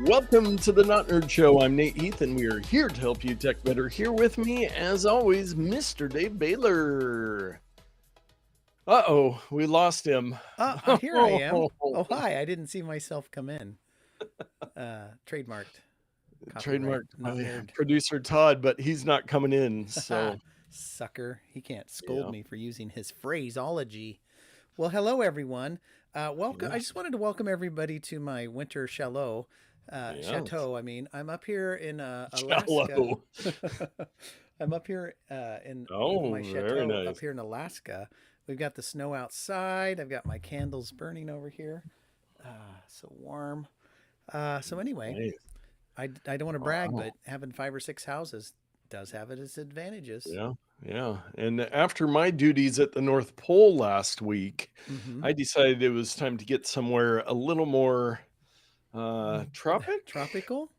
Welcome to the Not Nerd Show. I'm Nate Heath, and we are here to help you tech better. Here with me, as always, Mr. Dave Baylor. Uh-oh, we lost him. Here I am. Oh, hi. I didn't see myself come in. Trademarked. Copyright. Trademarked Not by nerd. producer Todd, but he's not coming in, so Sucker. He can't scold yeah. me for using his phraseology. Well, hello, everyone. Welcome. I just wanted to welcome everybody to my winter chateau. Chateau. I mean, I'm up here in Alaska. Shallow. I'm up here in Oh, my very chateau nice. up here in Alaska. We've got the snow outside. I've got my candles burning over here. So warm. So anyway, Nice. I don't want to brag, Wow. but having 5 or 6 houses does have its advantages. Yeah. And after my duties at the North Pole last week, Mm-hmm. I decided it was time to get somewhere a little more tropic, Tropical?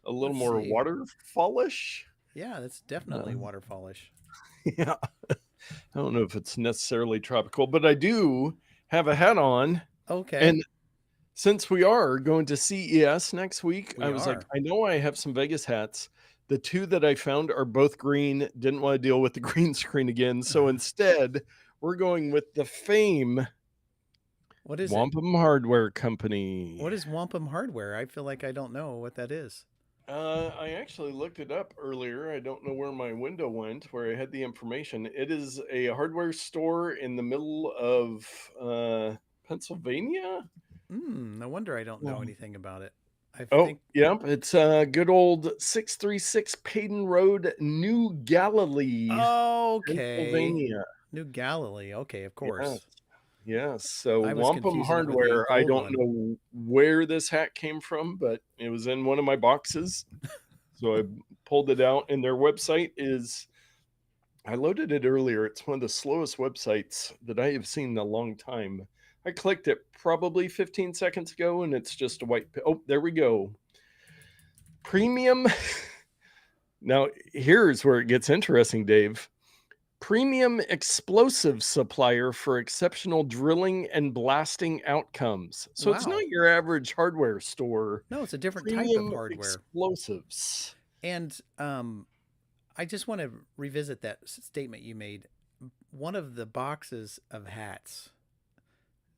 a little Let's more see. waterfallish. Yeah, that's definitely Uh, waterfallish. yeah, I don't know if it's necessarily tropical, but I do have a hat on. Okay, And since we are going to CES next week, I we was like, are. I know I have some Vegas hats. The two that I found are both green. Didn't want to deal with the green screen again. So instead, we're going with the Fame What is it? Wampum Hardware Company. What is wampum hardware? I feel like I don't know what that is. I actually looked it up earlier. I don't know where my window went, where I had the information. It is a hardware store in the middle of Pennsylvania. No wonder I don't know Um, anything about it. I oh, think. yep. It's good old 636 Payden Road, New Galilee, Okay. Pennsylvania. New Galilee. Okay, of Yes. course. Yes. So I was Wampum confusing it with the Hardware, I old don't one. know where this hat came from, but it was in one of my boxes. So I pulled it out, and their website is, I loaded it earlier. It's one of the slowest websites that I have seen in a long time. I clicked it probably 15 seconds ago, and it's just a white. Oh, there we go. Premium. Now, here's where it gets interesting, Dave. Premium explosive supplier for exceptional drilling and blasting outcomes. So it's Wow. not your average hardware store. No, it's a different type of Premium hardware. explosives. And I just want to revisit that statement you made. One of the boxes of hats.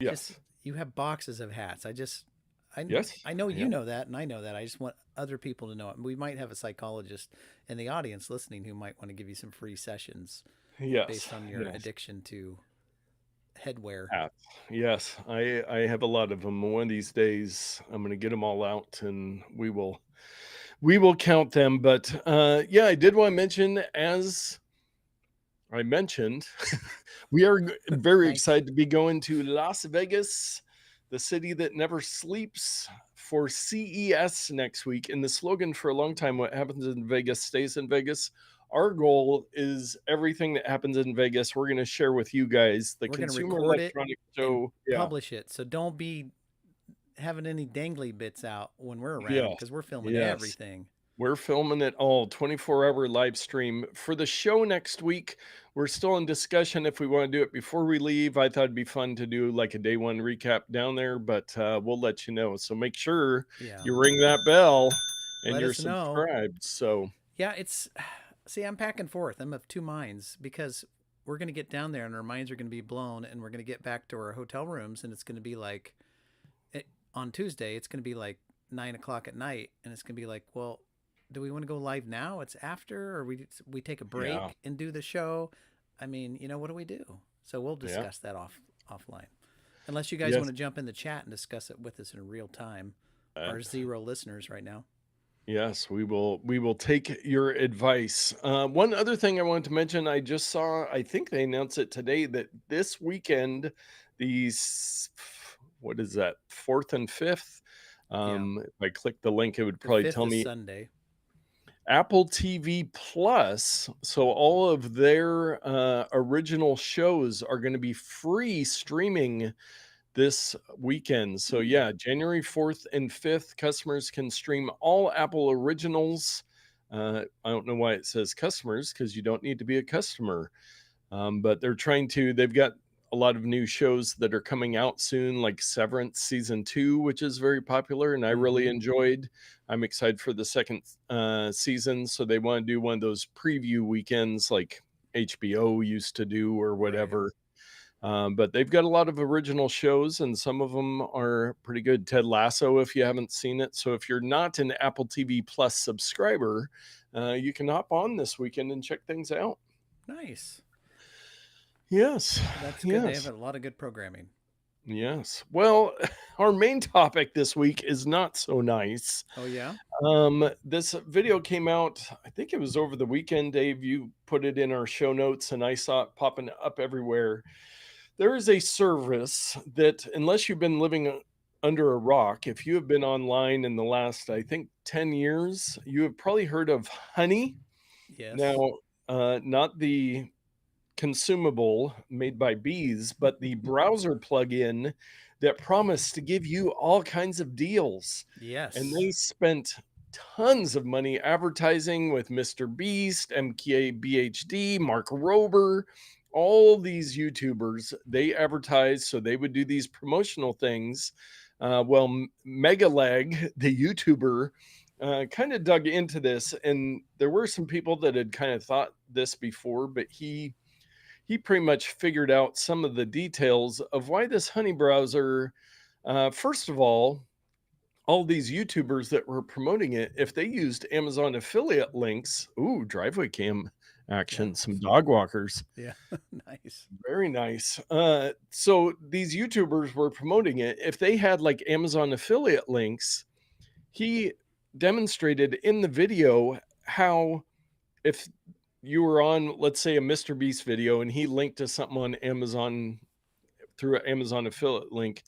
Just Yes. you have boxes of hats. I Yes. I know Yeah. you know that, and I know that. I just want other people to know it. We might have a psychologist in the audience listening who might want to give you some free sessions Yes. based on your Yes. addiction to headwear. Hats. Yes. I have a lot of them. One of these days I'm going to get them all out and we will count them, but yeah, I did want to mention, as I mentioned, we are very Thank you. excited to be going to Las Vegas, the city that never sleeps, for CES next week. And the slogan for a long time, what happens in Vegas stays in Vegas. Our goal is everything that happens in Vegas, we're going to share with you guys, the We're going to Consumer record it Electronics and Show. Yeah. publish it. So don't be having any dangly bits out when we're around Yes. because we're filming Yes. everything. We're filming it all 24-hour live stream for the show next week. We're still in discussion if we want to do it before we leave. I thought it'd be fun to do like a day one recap down there, but we'll let you know. So make sure Yeah. you ring that bell and Let you're us know. subscribed. So Yeah, it's see, I'm back and forth. I'm of two minds because we're going to get down there and our minds are going to be blown and we're going to get back to our hotel rooms and it's going to be like on Tuesday, it's going to be like 9 o'clock at night and it's going to be like, well, do we want to go live now? It's after, or we take a yeah, break and do the show. I mean, what do we do? So we'll yeah, discuss that offline. Unless you guys want yes, to jump in the chat and discuss it with us in real time. uh, Our 0 listeners right now. yes, we will. We will take your advice. One other thing I wanted to mention, I just saw. I think they announced it today that this weekend, these, what is that, 4th and 5th. Yeah. If I click the link, it would The probably 5th tell is me Sunday. Apple TV Plus. So all of their original shows are going to be free streaming this weekend. So Hmm. yeah, January 4th and 5th, customers can stream all Apple originals. I don't know why it says customers, because you don't need to be a customer. But they're trying to, they've got a lot of new shows that are coming out soon, like Severance season 2, which is very popular and I really Mm-hmm. enjoyed. I'm excited for the second season. So they want to do one of those preview weekends like HBO used to do or Right. whatever. But they've got a lot of original shows, and some of them are pretty good. Ted Lasso, if you haven't seen it. So if you're not an Apple TV Plus subscriber, you can hop on this weekend and check things out. Nice. Yes, That's good. They have yes, a lot of good programming. yes. Well, our main topic this week is not so nice. Oh yeah. This video came out, I think it was over the weekend, Dave. You put it in our show notes, and I saw it popping up everywhere. There is a service that, unless you've been living under a rock, if you have been online in the last, I think, 10 years, you have probably heard of Honey. Now, Yes. not the consumable made by bees, but the browser plugin that promised to give you all kinds of deals. And Yes. they spent tons of money advertising with Mr. Beast, MKBHD, Mark Rober, all these YouTubers. They advertised, so they would do these promotional things. MegaLag, the YouTuber, kind of dug into this, and there were some people that had kind of thought this before, but he pretty much figured out some of the details of why this honey browser, first of all these YouTubers that were promoting it, if they used Amazon affiliate links, ooh, driveway cam Yeah. action, some dog walkers, Yeah. Nice. very nice. So these YouTubers were promoting it. If they had like Amazon affiliate links, he demonstrated in the video how if you were on, let's say, a Mr. Beast video and he linked to something on Amazon through an Amazon affiliate link,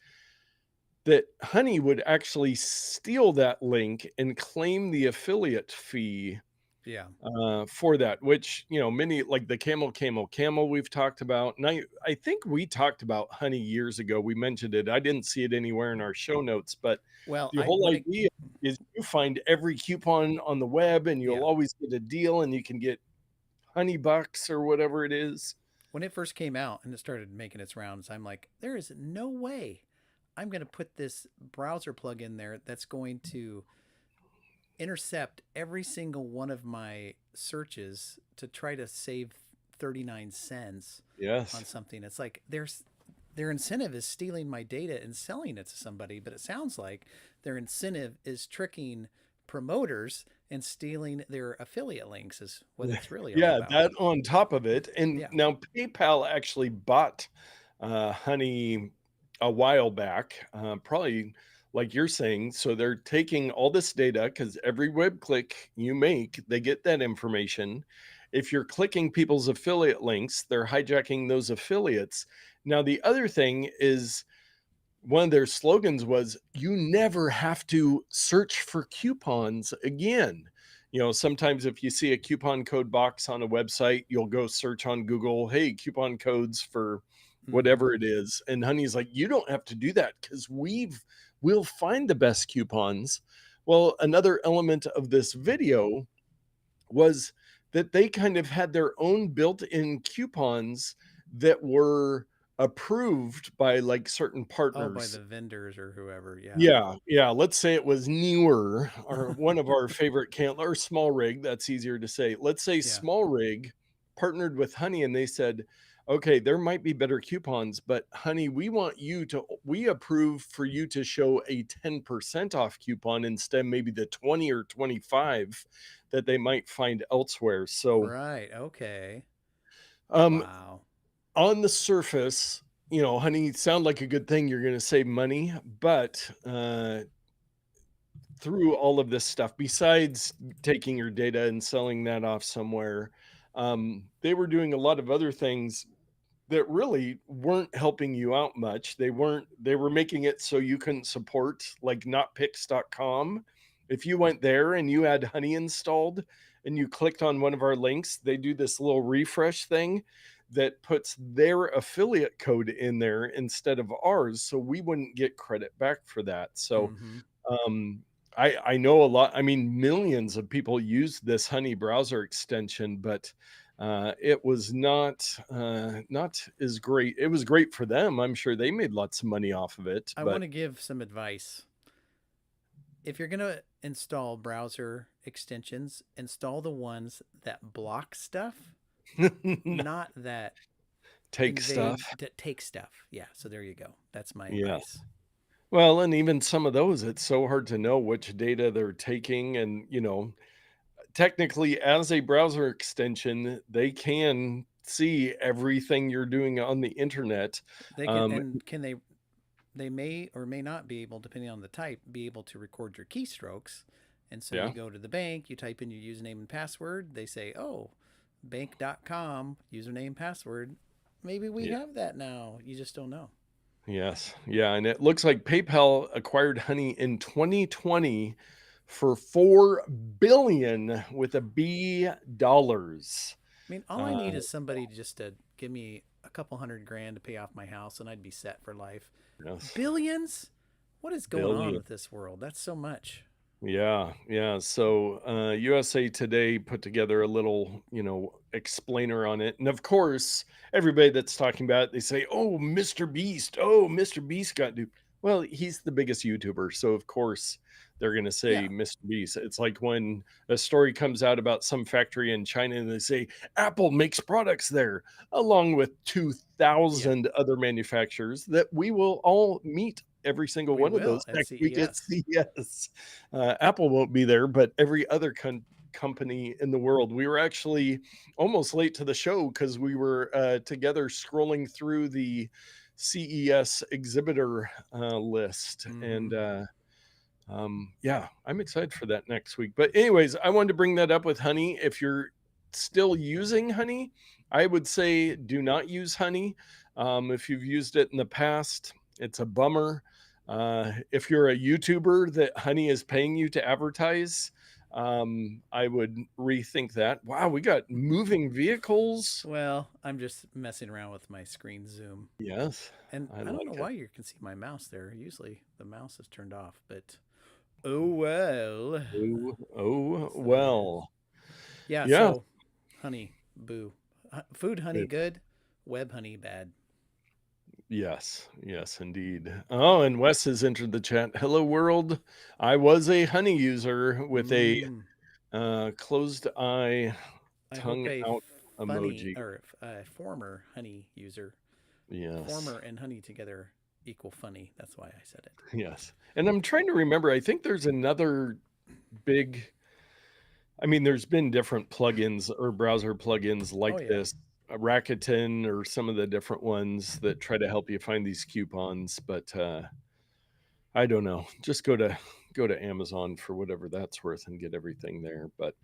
that Honey would actually steal that link and claim the affiliate fee Yeah. for that, which, many like the camel we've talked about. And I think we talked about Honey years ago. We mentioned it. I didn't see it anywhere in our show notes, but Well, the I whole when it idea is you find every coupon on the web and you'll yeah. always get a deal and you can get honey bucks or whatever it is. When it first came out and it started making its rounds, I'm like, there is no way I'm going to put this browser plug in there that's going to intercept every single one of my searches to try to save 39 cents on Yes. something. It's like their incentive is stealing my data and selling it to somebody, but it sounds like their incentive is tricking promoters and stealing their affiliate links is what it's really all Yeah, about. that on top of it. And Yeah. now PayPal actually bought Honey a while back, probably like you're saying. So they're taking all this data because every web click you make, they get that information. If you're clicking people's affiliate links, they're hijacking those affiliates. Now, the other thing is one of their slogans was you never have to search for coupons again. Sometimes if you see a coupon code box on a website, you'll go search on Google, hey, coupon codes for Mm-hmm. whatever it is. And Honey's like, you don't have to do that because we'll find the best coupons. Well, another element of this video was that they kind of had their own built-in coupons that were approved by like certain Oh, by partners. the vendors or whoever. Yeah. Yeah, yeah. Let's say it was Newer or one of our favorite can or Small Rig. That's easier to say. Let's say Yeah. Small Rig partnered with Honey and they said, okay, there might be better coupons, but Honey, we approve for you to show a 10% off coupon instead, maybe the 20 or 25 that they might find elsewhere. So, Right. Okay. um, Wow. on the surface, Honey, sound like a good thing. You're going to save money, but through all of this stuff, besides taking your data and selling that off somewhere, they were doing a lot of other things that really weren't helping you out much. They were making it so you couldn't support like notpicks.com. If you went there and you had Honey installed and you clicked on one of our links, they do this little refresh thing that puts their affiliate code in there instead of ours. So we wouldn't get credit back for that. So Mm-hmm. um, I know a lot. I mean, millions of people use this Honey browser extension, but It was not as great. It was great for them. I'm sure they made lots of money off of it, I want but to give some advice. If you're going to install browser extensions, install the ones that block stuff, not that take stuff. invade, that take stuff. Yeah, so there you go. That's my Yeah. advice. Well, and even some of those, it's so hard to know which data they're taking. And, technically, as a browser extension, they can see everything you're doing on the internet. They can, Um, and can they may or may not be able, depending on the type, be able to record your keystrokes. And so yeah, you go to the bank, you type in your username and password. They say, oh, bank.com, username, password. Maybe we yeah, have that now. You just don't know. yes, yeah. And it looks like PayPal acquired Honey in 2020 for 4 billion with a B dollars. I mean, all I Uh, need is somebody just to give me a couple hundred grand to pay off my house and I'd be set for life. yes, Billions? What is going on billion. with this world? That's so much. Yeah, yeah. So USA Today put together a little, explainer on it. And of course, everybody that's talking about it, they say, oh, Mr. Beast. Oh, Mr. Beast got duped. Well, he's the biggest YouTuber. So of course they're gonna say Yeah. Mr. Beast. It's like when a story comes out about some factory in China and they say Apple makes products there, along with Yeah. 2,000 other manufacturers that we will all meet every single We one of will those at next week at CES. CES. Apple won't be there, but every other company in the world. We were actually almost late to the show because we were together scrolling through the CES exhibitor list. Mm-hmm. And yeah, I'm excited for that next week. But, anyways, I wanted to bring that up with Honey. If you're still using Honey, I would say do not use Honey. If you've used it in the past, it's a bummer. If you're a YouTuber that Honey is paying you to advertise, I would rethink that. Wow, we got moving vehicles. Well, I'm just messing around with my screen zoom. Yes, And I I don't know like it. why you can see my mouse there. Usually the mouse is turned off, but oh well. Oh, oh That's the way it is. well. Yeah, Yeah. so honey, boo. Food honey good, web honey bad. Yes, yes, indeed. Oh, and Wes has entered the chat. Hello, world. I was a Honey user with a Mm. closed eye, I hope tongue a out funny emoji. or a former honey user, Yes, former and honey together equal funny. That's why I said it. yes. And I'm trying to remember. I think there's another big. I mean, there's been different plugins or browser plugins Oh like yeah. this, Rakuten or some of the different ones that try to help you find these coupons, but I don't know. Just go to Amazon for whatever that's worth and get everything there. But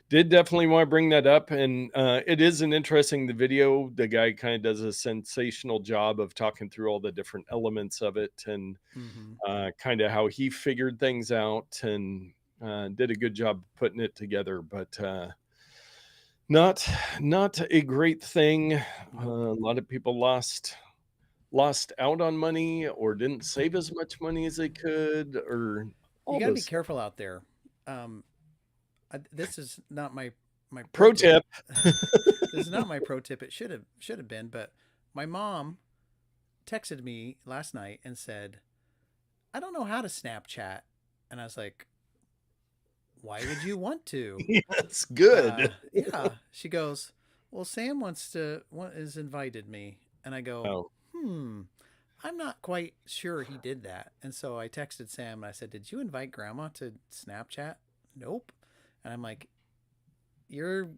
did definitely want to bring that up, and it is an interesting the video. The guy kind of does a sensational job of talking through all the different elements of it and Mm-hmm. kind of how he figured things out and did a good job putting it together. But not not a great thing. A Nope. lot of people lost out on money or didn't save as much money as they could or You all got to be this. careful out there. Um, this is not my pro Pro tip. tip. This is not my pro tip. It should have been, but my mom texted me last night and said, "I don't know how to Snapchat," and I was like, "Why would you want to?" Yes, good. Yeah. She goes, "Well, Sam is invited me," and I go, Oh, "Hmm." I'm not quite sure he did that. And so I texted Sam and I said, "Did you invite grandma to Snapchat?" "Nope." And I'm like, "You're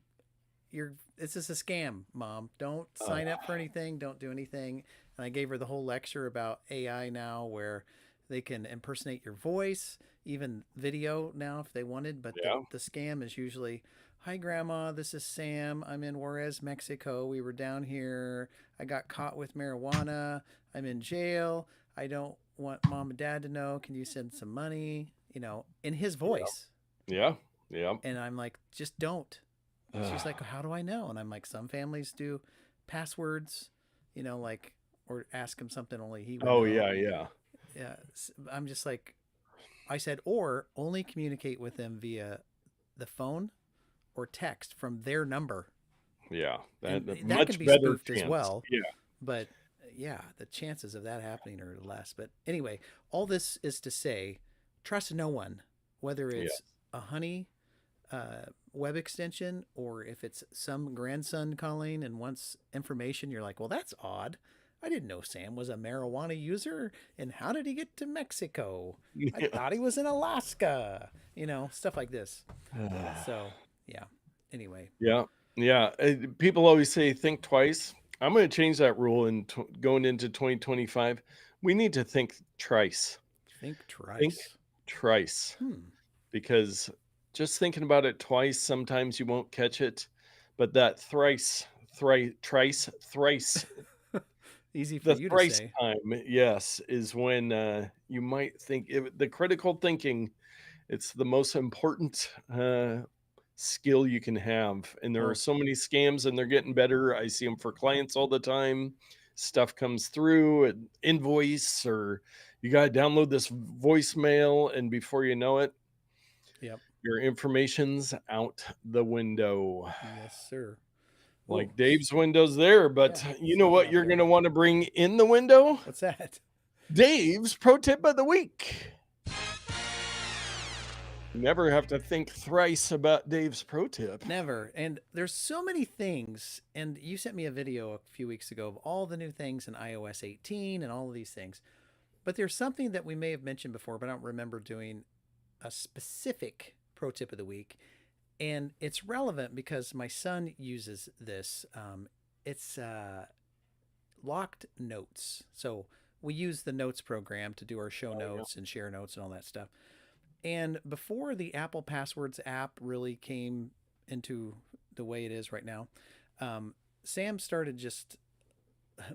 this is a scam, mom. Don't uh, sign up for anything, don't do anything." And I gave her the whole lecture about AI now where they can impersonate your voice, even video now if they wanted, but yeah. the scam is usually, "Hi grandma, this is Sam. I'm in Juarez, Mexico. We were down here. I got caught with marijuana. I'm in jail. I don't want mom and dad to know. Can you send some money?" In his Yeah. voice. Yeah. Yeah. And I'm like, "Just don't." She's Uh, like, "How do I know?" And I'm like, "Some families do passwords, like, or ask him something only he would oh know." yeah, yeah. Yeah. I'm just like, I said, or only communicate with them via the phone or text from their number. Yeah, And that that can much be better spoofed as chance. well. Yeah, But yeah, the chances of that happening are less. But anyway, all this is to say, trust no one, whether yeah. it's a honey web extension or if it's some grandson calling and wants information. You're like, well, that's odd. I didn't know Sam was a marijuana user. And how did he get to Mexico? I Yeah. thought he was in Alaska. Stuff like this. So, yeah. Anyway, Yeah. Yeah. People always say think twice. I'm going to change that rule in going into 2025. We need to think thrice. think Think twice. thrice Hmm. because just thinking about it twice, sometimes you won't catch it. But that thrice, Easy for the you to thrice say. time, yes, is when you might think the critical thinking. It's the most important skill you can have. And there are Well, so many scams and they're getting better. I see them for clients all the time. Stuff comes through, an invoice, or you got to download this voicemail. And before you know it, yep. your information's out the window. Yes, sir. Oh, Like Dave's windows there. yeah. But you know Speaking what out you're going there. to want to bring in the window? What's that? Dave's pro tip of the week. Never have to think thrice about Dave's pro tip. Never. And there's so many things. And you sent me a video a few weeks ago of all the new things in iOS 18 and all of these things. But there's something that we may have mentioned before, but I don't remember doing a specific pro tip of the week. And it's relevant because my son uses this. It's locked notes. So we use the notes program to do our show Oh, yeah. notes and share notes and all that stuff. And before the Apple Passwords app really came into the way it is right now, Sam started just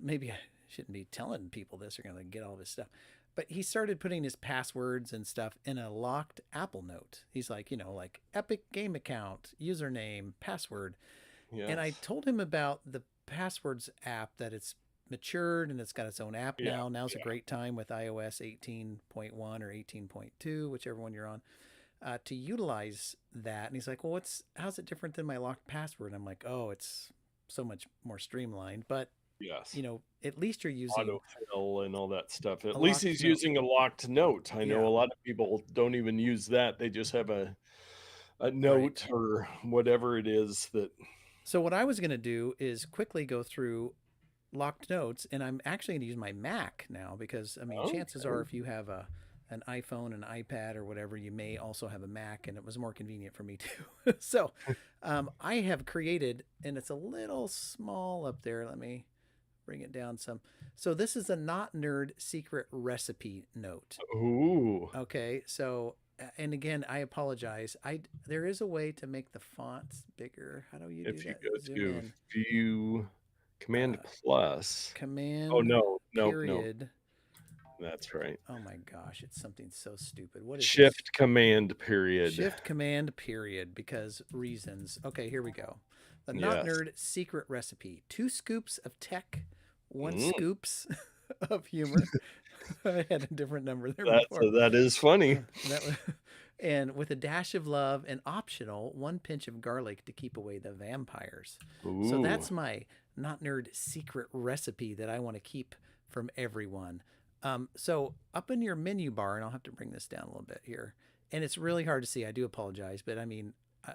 maybe I shouldn't be telling people this, they're going to get all this stuff. But he started putting his passwords and stuff in a locked Apple Note. He's like, like Epic Game Account, username, password. And I Yes. told him about the Passwords app, that it's matured and it's got its own app Yeah. now. Now's a Yeah. great time with iOS 18.1 or 18.2, whichever one you're on, to utilize that. And he's like, well, how's it different than my locked password? And I'm like, oh, it's so much more streamlined. But, Yes. at least you're using Autofill and all that stuff. a At least locked he's note. using a locked note. I know Yeah, a lot of people don't even use that. They just have a right. note or whatever it is that. So what I was going to do is quickly go through locked notes, and I'm actually going to use my Mac now because I mean, chances are Okay. if you have an iPhone, an iPad, or whatever, you may also have a Mac, and it was more convenient for me too. So I have created, and it's a little small up there. Let me bring it down some. So this is a not nerd secret recipe note. Ooh. Okay, so and again, I apologize. There is a way to make the fonts bigger. How do you do If you that? go Zoom to in. View Command Uh, Plus. Oh command no, no, no. period. That's right. Oh my gosh, it's something so stupid. What is this? Shift Command period. Shift command period because reasons. Okay, here we go. The not Yes. nerd secret recipe: 2 scoops of tech, one Mm, scoops of humor. I had a different number there that's before. that is funny. That was, and with a dash of love and optional 1 pinch of garlic to keep away the vampires. So Ooh. that's my not nerd secret recipe that I want to keep from everyone. So up in your menu bar, and I'll have to bring this down a little bit here, and it's really hard to see. I do apologize, but I mean, I,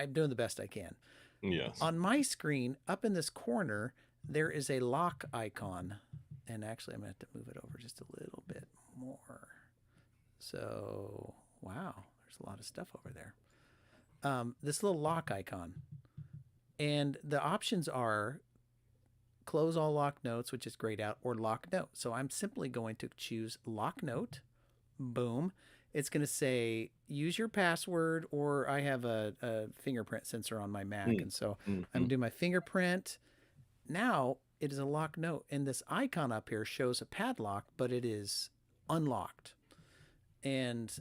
I'm doing the best I can. Yes. On my screen, up in this corner, there is a lock icon, and actually, I'm gonna have to move it over just a little bit more. So, wow, there's a lot of stuff over there. This little lock icon. And the options are close all lock notes, which is grayed out, or lock note. So I'm simply going to choose lock note. Boom. It's going to say use your password, or I have a fingerprint sensor on my Mac. Mm, And so I'm mhm. going to do my fingerprint. Now it is a lock note. And this icon up here shows a padlock, but it is unlocked. And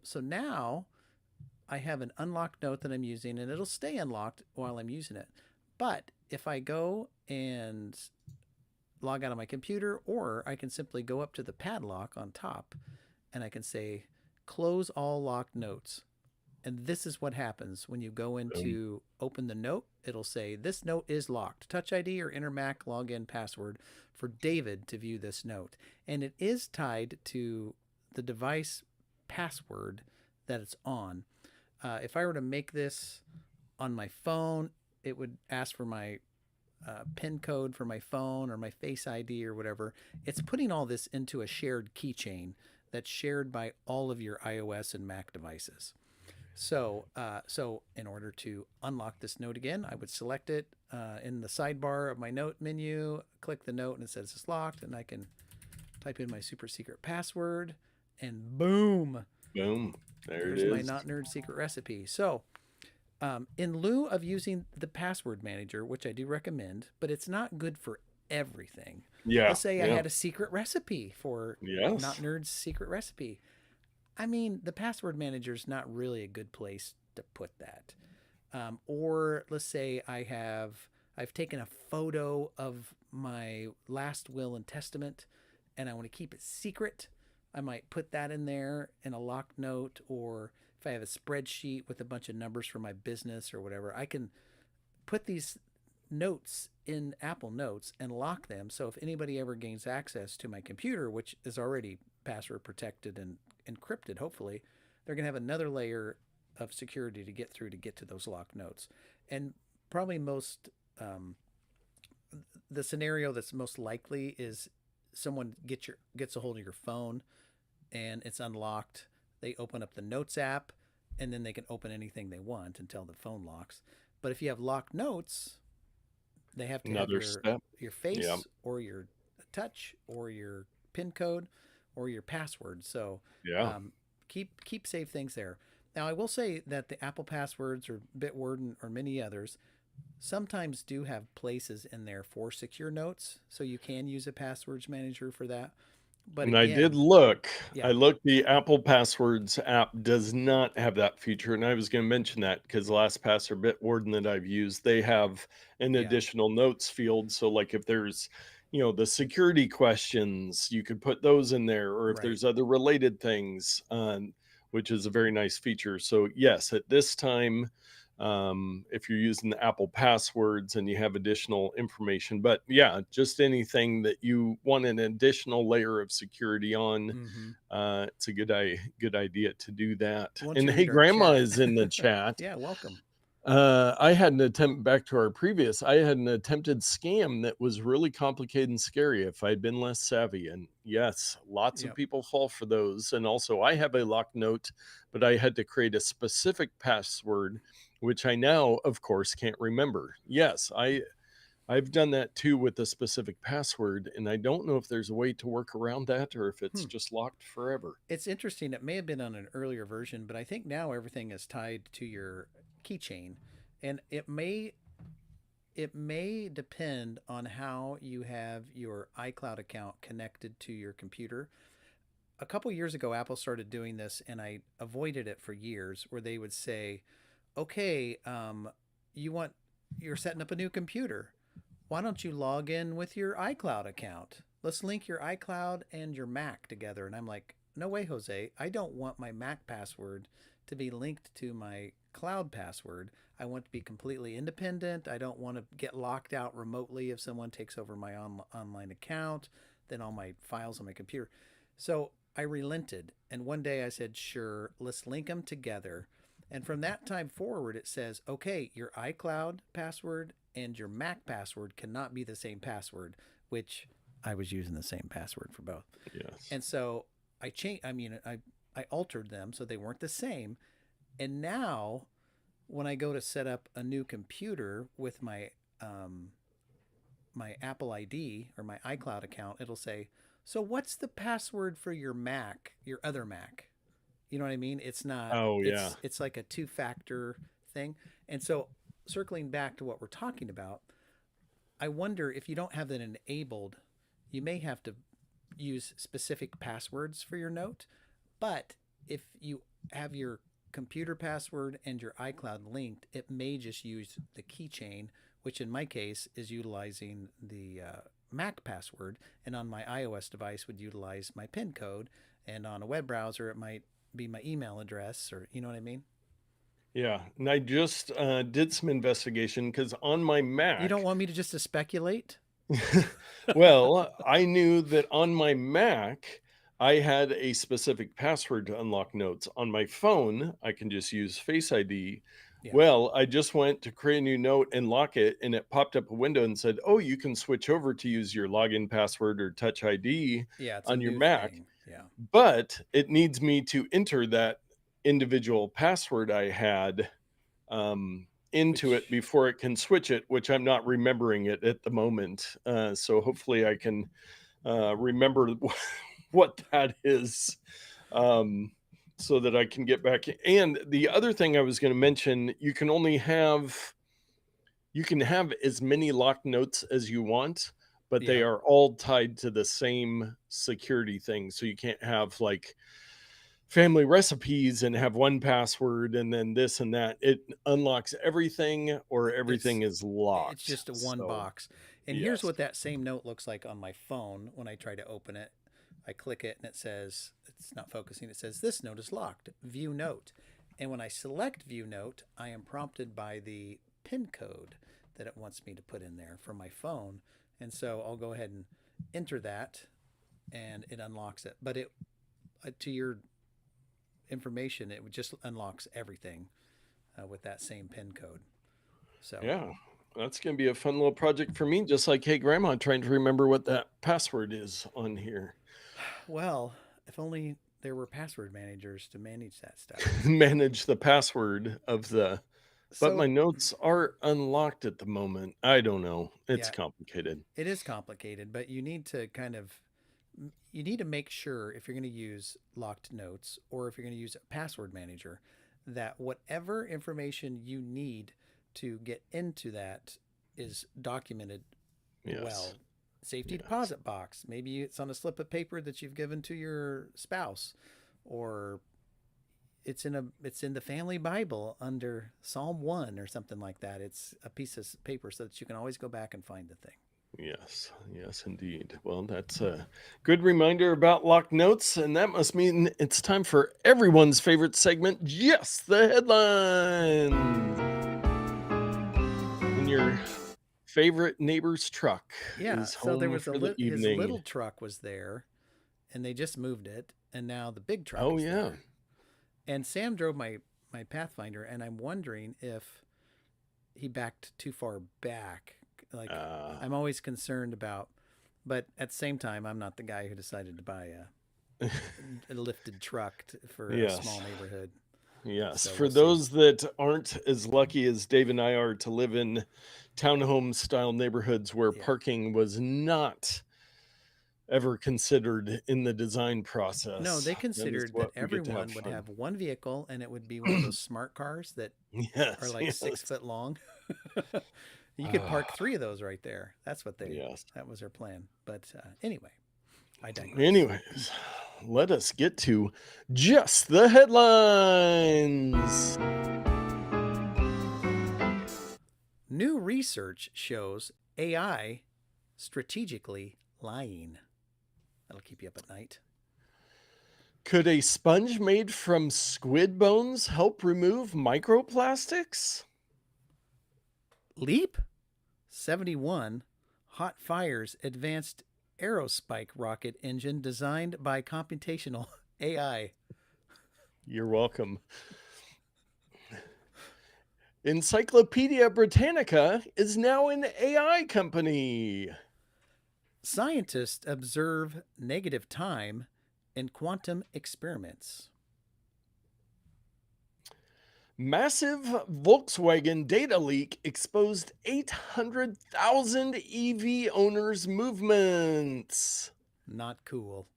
so now I have an unlocked note that I'm using, and it'll stay unlocked while I'm using it. But if I go and log out of my computer, or I can simply go up to the padlock on top and I can say close all locked notes. And this is what happens when you go Boom. into open the note. It'll say, this note is locked. Touch ID or enter Mac login password for David to view this note. And it is tied to the device password that it's on. If I were to make this on my phone, it would ask for my PIN code for my phone or my Face ID or whatever. It's putting all this into a shared keychain that's shared by all of your iOS and Mac devices. So in order to unlock this note again, I would select it in the sidebar of my note menu, click the note, and it says it's locked, and I can type in my super secret password, and boom, Boom. There it there's my is. not nerd secret recipe. So in lieu of using the password manager, which I do recommend, but it's not good for everything. Yeah. Let's say I Yeah. had a secret recipe for not Yes. nerd's secret recipe. I mean, the password manager is not really a good place to put that. Or let's say I've taken a photo of my last will and testament, and I want to keep it secret. I might put that in there in a locked note, or if I have a spreadsheet with a bunch of numbers for my business or whatever, I can put these notes in Apple Notes and lock them. So if anybody ever gains access to my computer, which is already password protected and encrypted, hopefully, they're going to have another layer of security to get through to get to those locked notes. And probably um, the scenario that's most likely is someone gets a hold of your phone and it's unlocked. They open up the Notes app, and then they can open anything they want until the phone locks. But if you have locked notes, they have to have Another step. your Yeah. face or your touch or your PIN code or your password. So Yeah. keep safe things there. Now I will say that the Apple passwords or Bitwarden or many others sometimes do have places in there for secure notes, so you can use a passwords manager for that. But And I did again, look. yeah, I looked. The Apple Passwords app does not have that feature, and I was going to mention that because LastPass or Bitwarden that I've used, they have an yeah, additional notes field. So, like if there's, the security questions, you could put those in there, or if right. there's other related things, which is a very nice feature. So, yes, at this time, if you're using the Apple passwords and you have additional information. But yeah, just anything that you want an additional layer of security on, Mm-hmm. it's a good idea to do that. Once And you hey, read our Grandma chat, is in the chat. yeah, welcome. I had an attempt back to our previous. I had an attempted scam that was really complicated and scary if I'd been less savvy. And yes, lots of Yep. people fall for those. And also, I have a locked note, but I had to create a specific password, which I now, of course, can't remember. Yes, I've done that too with a specific password, and I don't know if there's a way to work around that or if it's Hmm. just locked forever. It's interesting. It may have been on an earlier version, but I think now everything is tied to your keychain, and it may depend on how you have your iCloud account connected to your computer. A couple years ago, Apple started doing this, and I avoided it for years, where they would say, "Okay, you want you're setting up a new computer. Why don't you log in with your iCloud account? Let's link your iCloud and your Mac together." And I'm like, no way, Jose. I don't want my Mac password to be linked to my cloud password. I want to be completely independent. I don't want to get locked out remotely if someone takes over my online account, then all my files on my computer. So I relented. And one day I said, sure, let's link them together. And from that time forward, it says, okay, your iCloud password and your Mac password cannot be the same password, which I was using the same password for both. Yes. And so I changed, I altered them so they weren't the same. And now when I go to set up a new computer with um, my Apple ID or my iCloud account, it'll say, so what's the password for your Mac, your other Mac? You know what I mean? It's not Oh, yeah. it's like a two-factor thing. And so circling back to what we're talking about, I wonder if you don't have that enabled, you may have to use specific passwords for your note. But if you have your computer password and your iCloud linked, it may just use the keychain, which in my case is utilizing the Mac password, and on my iOS device would utilize my PIN code, and on a web browser it might be my email address, or you know what I mean? Yeah, and I just did some investigation because on my You don't Mac, want me to just to speculate? well, I knew that on my Mac, I had a specific password to unlock notes. On my phone, I can just use Face ID. Yeah. Well, I just went to create a new note and lock it, and it popped up a window and said, "Oh, you can switch over to use your login password or Touch ID Yeah, it's a on your new Mac." thing. Yeah. But it needs me to enter that individual password I had into it Which before it can switch it, which I'm not remembering it at the moment. So hopefully I can remember what that is, um, so that I can get back. And the other thing I was going to mention, you can have as many locked notes as you want, but they yeah. are all tied to the same security thing. So you can't have like family recipes and have one password and then this and that. It unlocks everything or It's everything is it's locked. just a one So, box. And here's yes. what that same note looks like on my phone when I try to open it. I click it and it says it's not focusing. It says this note is locked. View note. And when I select view note, I am prompted by the PIN code that it wants me to put in there for my phone. And so I'll go ahead and enter that and it unlocks it. But it to your information, it just unlocks everything with that same PIN code. So, Yeah. That's going to be a fun little project for me, just like, hey, grandma, trying to remember what that password is on here. well, if only there were password managers to manage that stuff. Manage the password of but my So, notes are unlocked at the moment. I don't know. It's yeah, complicated. it is complicated, but you need to you need to make sure if you're going to use locked notes or if you're going to use a password manager that whatever information you need to get into that is documented Yes. well. Safety Yes. deposit box. Maybe it's on a slip of paper that you've given to your spouse, or it's in the family Bible under Psalm 1 or something like that. It's a piece of paper so that you can always go back and find the thing. Yes, yes, indeed. Well, that's a good reminder about locked notes, and that must mean it's time for everyone's favorite segment, just the headlines. When your favorite neighbor's truck Yeah, is so there home was for the his evening. little truck was there and they just moved it and now the big truck Oh, is yeah. there. And Sam drove my Pathfinder and I'm wondering if he backed too far back. Like Uh, I'm always concerned about, but at the same time I'm not the guy who decided to buy a lifted truck for a small yes, neighborhood. yes. So For we'll see. those that aren't as lucky as Dave and I are to live in townhome style neighborhoods where Yeah. parking was not ever considered in the design No, process. they That is considered that what we get to have everyone would fun. have one vehicle and it would be one of those smart cars that are Yes, like six yes. foot long. You could Ah, park three of those right there. yes. That was their plan. But anyway, I digress. Anyways, let us get to just the headlines. New research shows AI strategically lying. That'll keep you up at night. Could a sponge made from squid bones help remove microplastics? Leap 71 hot fires advanced Aerospike rocket engine designed by computational AI. You're welcome. Encyclopedia Britannica is now an AI company. Scientists observe negative time in quantum experiments. Massive Volkswagen data leak exposed 800,000 EV owners' movements. Not cool.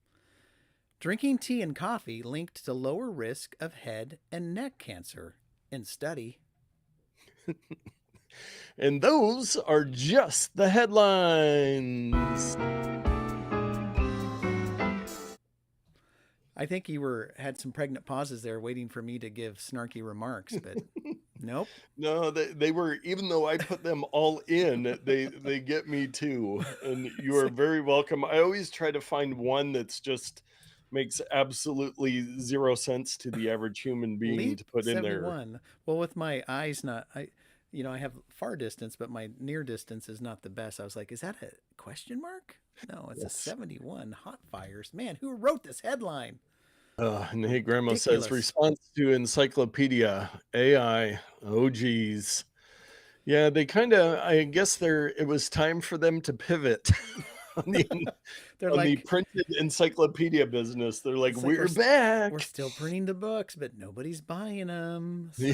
Drinking tea and coffee linked to lower risk of head and neck cancer in study. And those are just the headlines. I think you were had some pregnant pauses there waiting for me to give snarky remarks, but nope. No, they were, even though I put them all in, they get me too. And you are very welcome. I always try to find one that's just makes absolutely 0 sense to the average human being Leap to put in there. 71. Well, with my eyes not, I have far distance, but my near distance is not the best. I was like, is that a question mark? No, it's a Yes. 71. Hot fires. Man, who wrote this headline? And hey, grandma says Ridiculous. response to Encyclopedia AI. Oh, geez. Yeah, they kind of, I guess it was time for them to pivot on the, They're on the like, printed encyclopedia business. They're like, it's like we're we're back. still printing the books, but nobody's buying them. So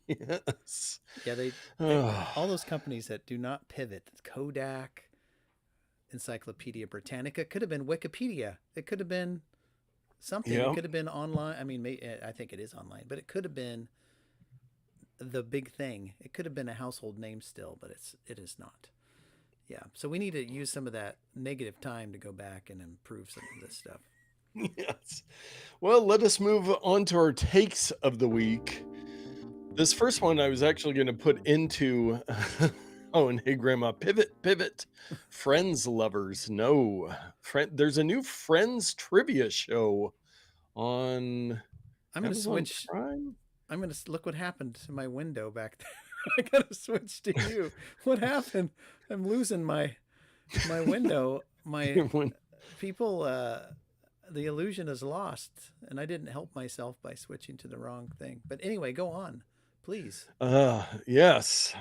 Yes. yeah, all Oh, those companies that do not pivot, Kodak, Encyclopedia Britannica, could have been Wikipedia. It could have been something. It yeah. could have been online. I mean, I think it is online, but it could have been the big thing. It could have been a household name still, but it is not. Yeah. So we need to use some of that negative time to go back and improve some of this stuff. Yes. Well, let us move on to our takes of the week. This first one I was actually going to put into oh, and hey grandma, pivot. Friends lovers. No. There's a new Friends trivia show on I'm gonna Amazon switch. Prime. I'm gonna look what happened to my window back there. I gotta switch to you. What happened? I'm losing my window. My When- people. The illusion is lost, and I didn't help myself by switching to the wrong thing. But anyway, go on, please. yes.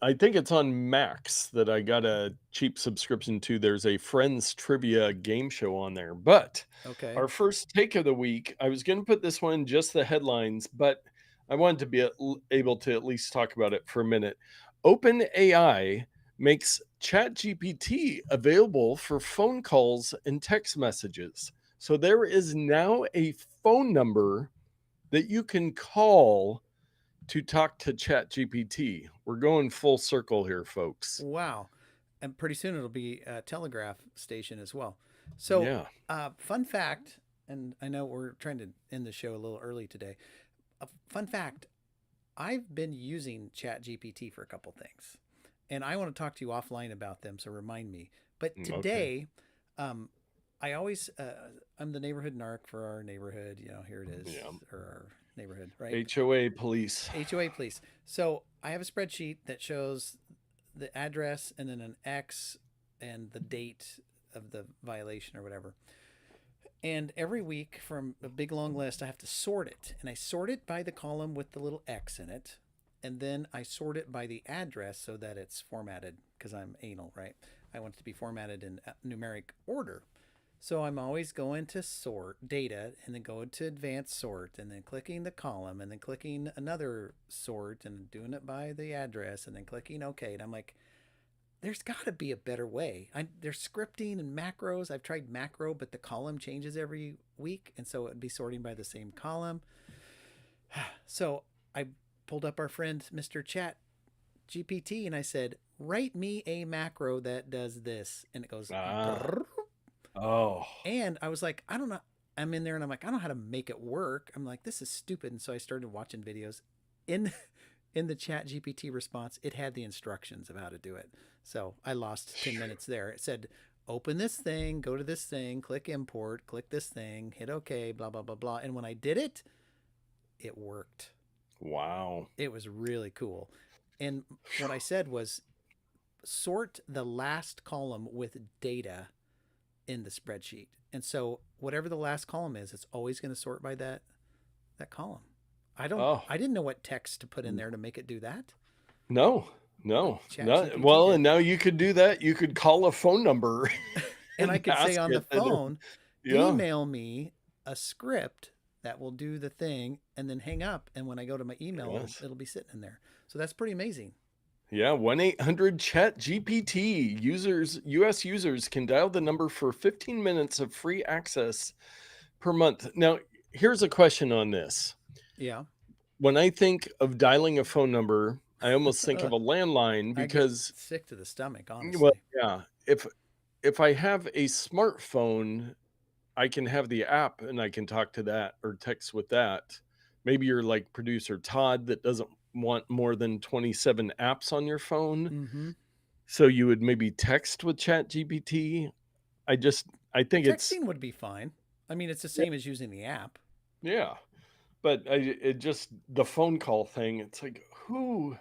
I think it's on Max that I got a cheap subscription to. There's a Friends trivia game show on there. But Okay. our first take of the week, I was going to put this one just the headlines, but I wanted to be able to at least talk about it for a minute. OpenAI makes ChatGPT available for phone calls and text messages. So there is now a phone number that you can call to talk to ChatGPT. We're going full circle here, folks. Wow. And pretty soon it'll be a telegraph station as well. So, Yeah. fun fact, and I know we're trying to end the show a little early today. A fun fact, I've been using ChatGPT for a couple things, and I want to talk to you offline about them. So remind me. But Okay. today, um, I always I'm the neighborhood narc for our neighborhood. Here it is, Yeah. or our neighborhood, right? HOA police. HOA police. So I have a spreadsheet that shows the address and then an X and the date of the violation or whatever. And every week from a big long list, I have to sort it. And I sort it by the column with the little X in it. And then I sort it by the address so that it's formatted because I'm anal, right? I want it to be formatted in numeric order. So I'm always going to sort data and then going to advanced sort and then clicking the column and then clicking another sort and doing it by the address and then clicking OK. And I'm like, there's got to be a better way. There's scripting and macros. I've tried macro, but the column changes every week. And so it would be sorting by the same column. So I pulled up our friend, Mr. Chat GPT, and I said, write me a macro that does this. And it goes, Ah. brrr. Oh. And I was like, I don't know. I'm in there and I'm like, I don't know how to make it work. I'm like, this is stupid. And so I started watching videos. In in the Chat GPT response, it had the instructions of how to do it. So I lost 10 minutes there. It said, open this thing, go to this thing, click import, click this thing, hit OK, blah, blah, blah, blah. And when I did it, it worked. Wow. It was really cool. And what I said was sort the last column with data in the spreadsheet. And so whatever the last column is, it's always going to sort by that column. Oh. I didn't know what text to put in there to make it do that. No. But No. Chat No. GPT Well, and did. now you could do that. You could call a phone number And I and could say ask on the it. And, phone, yeah. email me a script that will do the thing and then hang up. And when I go to my email, Yes. it'll be sitting in there. So that's pretty amazing. Yeah, 1-800 chat GPT. US users can dial the number for 15 minutes of free access per month. Now, here's a question on this. Yeah. When I think of dialing a phone number, I almost think of a landline I get because, sick to the stomach, well, honestly. yeah, if I have a smartphone, I can have the app and I can talk to that or text with that. Maybe you're like producer Todd that doesn't want more than 27 apps on your phone. Mm-hmm. So you would maybe text with Chat GPT. I just I think it's Texting would be fine. I mean, it's the yeah, same as using the app. yeah. But it just the phone call thing, it's like, who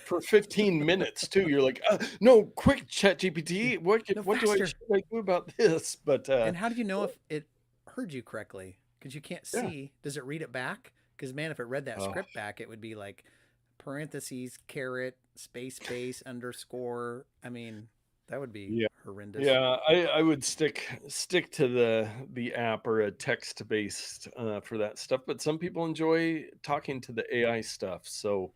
for 15 minutes too, you're like, no, quick, Yeah. ChatGPT, No, what do I faster. should I do about this? But, And how do you know if it heard you correctly? Because you can't yeah. see. Does it read it back? Because, man, if it read that Oh, script back, it would be like parentheses, caret, space, underscore. I mean, that would be yeah. horrendous. Yeah, I would stick to the app or a text-based, for that stuff, but some people enjoy talking to the AI stuff, so,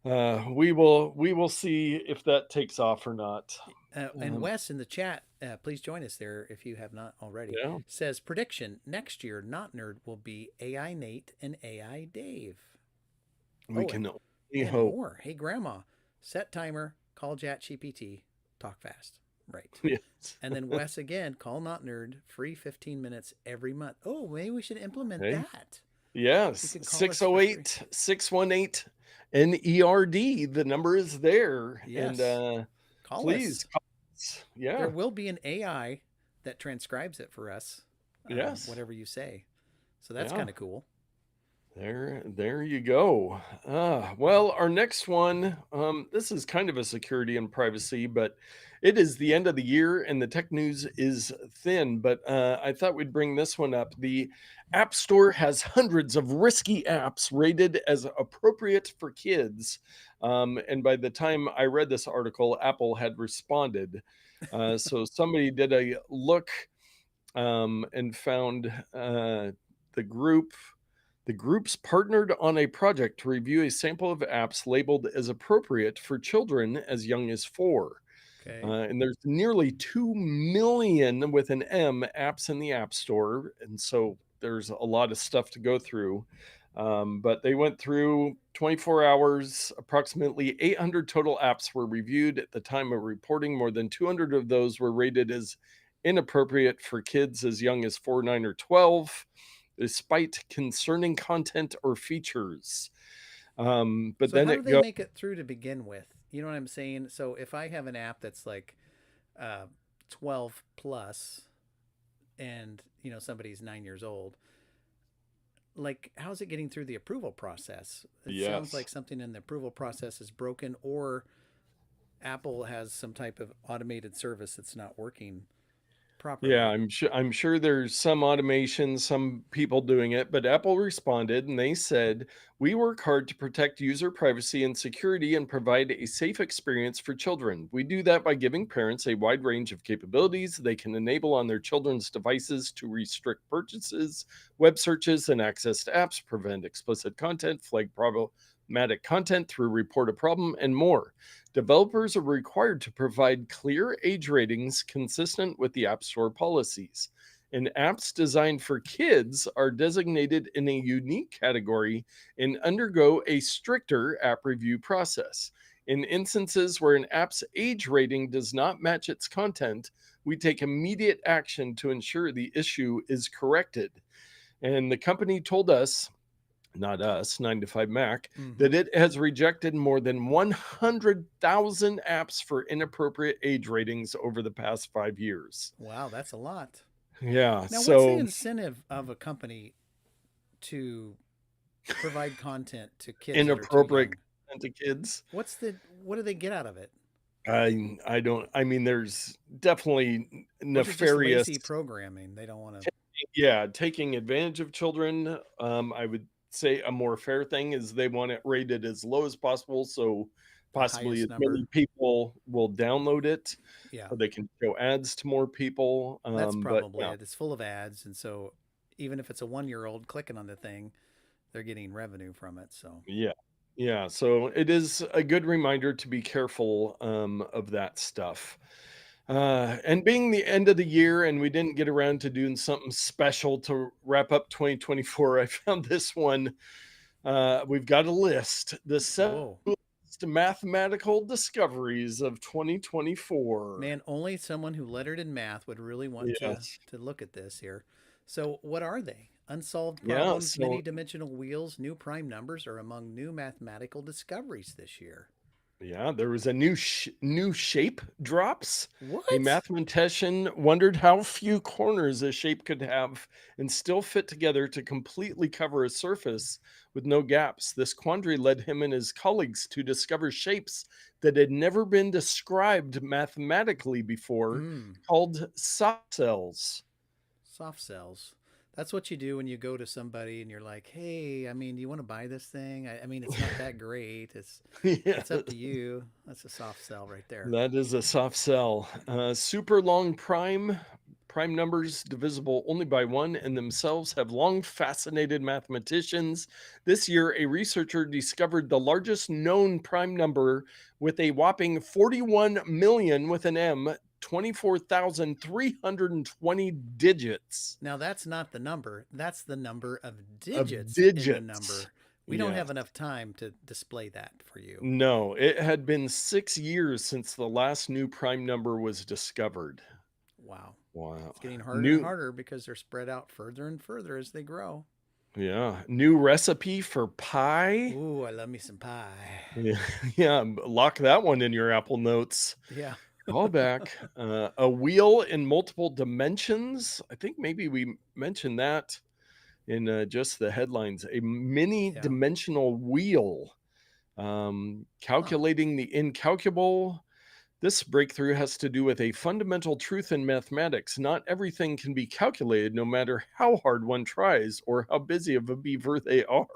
we will see if that takes off or not. And Um, Wes in the chat, please join us there if you have not already, yeah, says prediction next year, Not Nerd will be AI Nate and AI Dave. we Oh, can only and hope. more. Hey, Grandma, set timer, call ChatGPT, talk fast. Right. Yes. And then Wes again, call Not Nerd, free 15 minutes every month. Oh, maybe we should implement Hey. that. You Yes, could call us for free. 608-618 NERD, the number is there, and, Yes, call please us. call us. There Yeah, will be an AI that transcribes it for us, yes, whatever you say. So that's yeah. kind of cool. There you go. Well, our next one, this is kind of a security and privacy, but it is the end of the year and the tech news is thin. But I thought we'd bring this one up. The App Store has hundreds of risky apps rated as appropriate for kids. And by the time I read this article, Apple had responded. So somebody did a look and found the group the groups partnered on a project to review a sample of apps labeled as appropriate for children as young as 4. Okay. And there's nearly 2 million with an M apps in the App Store. And so there's a lot of stuff to go through. But they went through 24 hours, approximately 800 total apps were reviewed at the time of reporting. More than 200 of those were rated as inappropriate for kids as young as 4, 9, or 12 despite concerning content or features. But So then how do it they goes, make it through to begin with? You know what I'm saying? So if I have an app that's like uh, 12 plus, and somebody's 9 years old, like how's it getting through the approval process? It sounds yes. like something in the approval process is broken, or Apple has some type of automated service that's not working Yeah, properly. I'm sure there's some automation, some people doing it, but Apple responded and they said, "We work hard to protect user privacy and security and provide a safe experience for children. We do that by giving parents a wide range of capabilities they can enable on their children's devices to restrict purchases, web searches, and access to apps, prevent explicit content, flag problematic content through report a problem, and more. Developers are required to provide clear age ratings consistent with the App Store policies. And apps designed for kids are designated in a unique category and undergo a stricter app review process. In instances where an app's age rating does not match its content, we take immediate action to ensure the issue is corrected." And the company told us, not us, 9 to 5 Mac, Mm-hmm. that it has rejected more than 100,000 apps for inappropriate age ratings over the past 5 years. Wow, that's a lot. Yeah, Now, what's the so incentive of a company to provide content to kids that are too inappropriate young? content to kids. What do they get out of it? I don't, I mean, there's definitely Or is it just nefarious, lazy programming? They don't want to. yeah, taking advantage of children. I would say a more fair thing is they want it rated as low as possible. So The possibly highest as number. many people will download it Yeah, so they can show ads to more people. that's But probably yeah, it. It's full of ads, and so even if it's a 1 year old clicking on the thing, they're getting revenue from it. So yeah, yeah. So it is a good reminder to be careful of that stuff. And being the end of the year, and we didn't get around to doing something special to wrap up 2024, I found this one. We've got a list, the seven whoa, mathematical discoveries of 2024. man, only someone who lettered in math would really want to Yes. look at this here. So what are they? Unsolved Yeah. problems, many So dimensional wheels, new prime numbers are among new mathematical discoveries this year. Yeah, there was a new shape drops. A What? mathematician wondered how few corners a shape could have and still fit together to completely cover a surface with no gaps. This quandary led him and his colleagues to discover shapes that had never been described mathematically before, Mm, called soft cells. soft cells. That's what you do when you go to somebody and you're like, "Hey, I mean, do you want to buy this thing? I mean, it's not that great. Yeah, It's up to you." That's a soft sell right there. that is a soft sell. Super long prime numbers divisible only by one and themselves have long fascinated mathematicians. This year, a researcher discovered the largest known prime number with a whopping 41 million with an M, 24,320 digits Now, that's not the number. That's the number of of digits in the digits. number. We don't Yes. have enough time to display that for you. No, it had been 6 years since the last new prime number was discovered. Wow. Wow. It's getting harder and New harder because they're spread out further and further as they grow. Yeah, new recipe for pie. Ooh, I love me some pie. Yeah, yeah, lock that one in your Apple Notes. Yeah. Call back. A wheel in multiple dimensions. I think maybe we mentioned that in just the headlines. A mini Yeah. dimensional wheel, Huh. calculating the incalculable. This breakthrough has to do with a fundamental truth in mathematics. Not everything can be calculated, no matter how hard one tries or how busy of a beaver they are.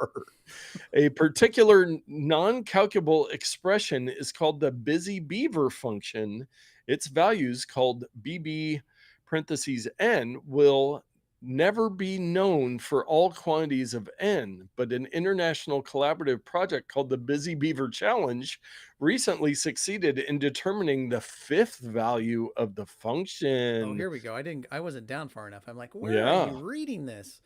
A particular non-calculable expression is called the busy beaver function. Its values, called BB parentheses n, will never be known for all quantities of n, but an international collaborative project called the Busy Beaver Challenge recently succeeded in determining the fifth value of the Oh, function. here we go. I wasn't down far enough. I'm like, where are you Yeah, reading this?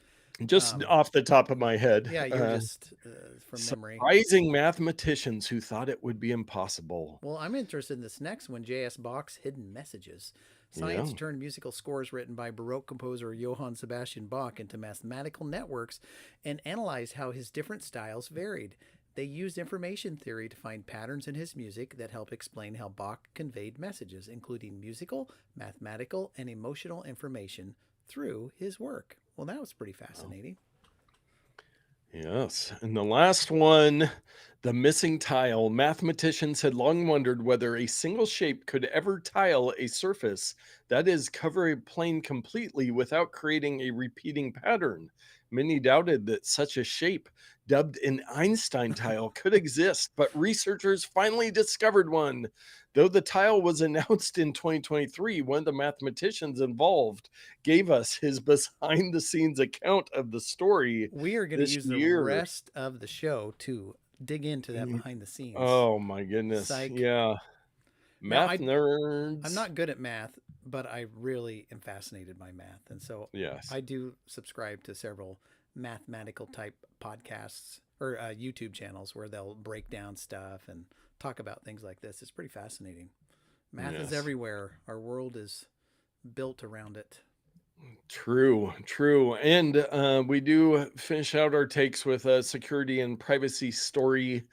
just Um, off the top of my head. yeah, you're just from memory. Surprising mathematicians who thought it would be impossible. Well, I'm interested in this next one, J.S. Bach's Hidden Messages. Science Yeah. turned musical scores written by Baroque composer Johann Sebastian Bach into mathematical networks and analyzed how his different styles varied. They used information theory to find patterns in his music that help explain how Bach conveyed messages, including musical, mathematical, and emotional information through his work. Well, that was pretty Oh, fascinating. yes. And the last one, the missing tile. Mathematicians had long wondered whether a single shape could ever tile a surface, that is, cover a plane completely without creating a repeating pattern. Many doubted that such a shape, dubbed an Einstein tile, could exist, but researchers finally discovered one. Though the tile was announced in 2023, one of the mathematicians involved gave us his behind the scenes account of the story We are going to this use the year. rest of the show to dig into that Y behind the scenes. Oh my goodness. Psych. Yeah. Now, Math I'm nerds. not good at math, but I really am fascinated by math. And so Yes. I do subscribe to several mathematical type podcasts or YouTube channels where they'll break down stuff and talk about things like this. It's pretty fascinating. Math is Yes. everywhere, our world is built around it. True, true. And we do finish out our takes with a security and privacy story.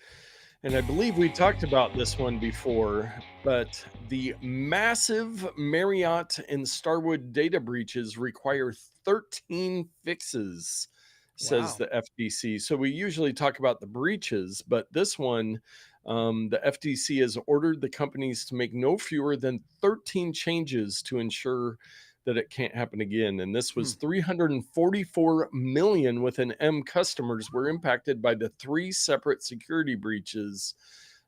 And I believe we talked about this one before, but the massive Marriott and Starwood data breaches require 13 fixes, says Wow. the FTC. So we usually talk about the breaches, but this one, the FTC has ordered the companies to make no fewer than 13 changes to ensure that it can't happen again. And this Hmm. was 344 million with an M customers were impacted by the three separate security breaches,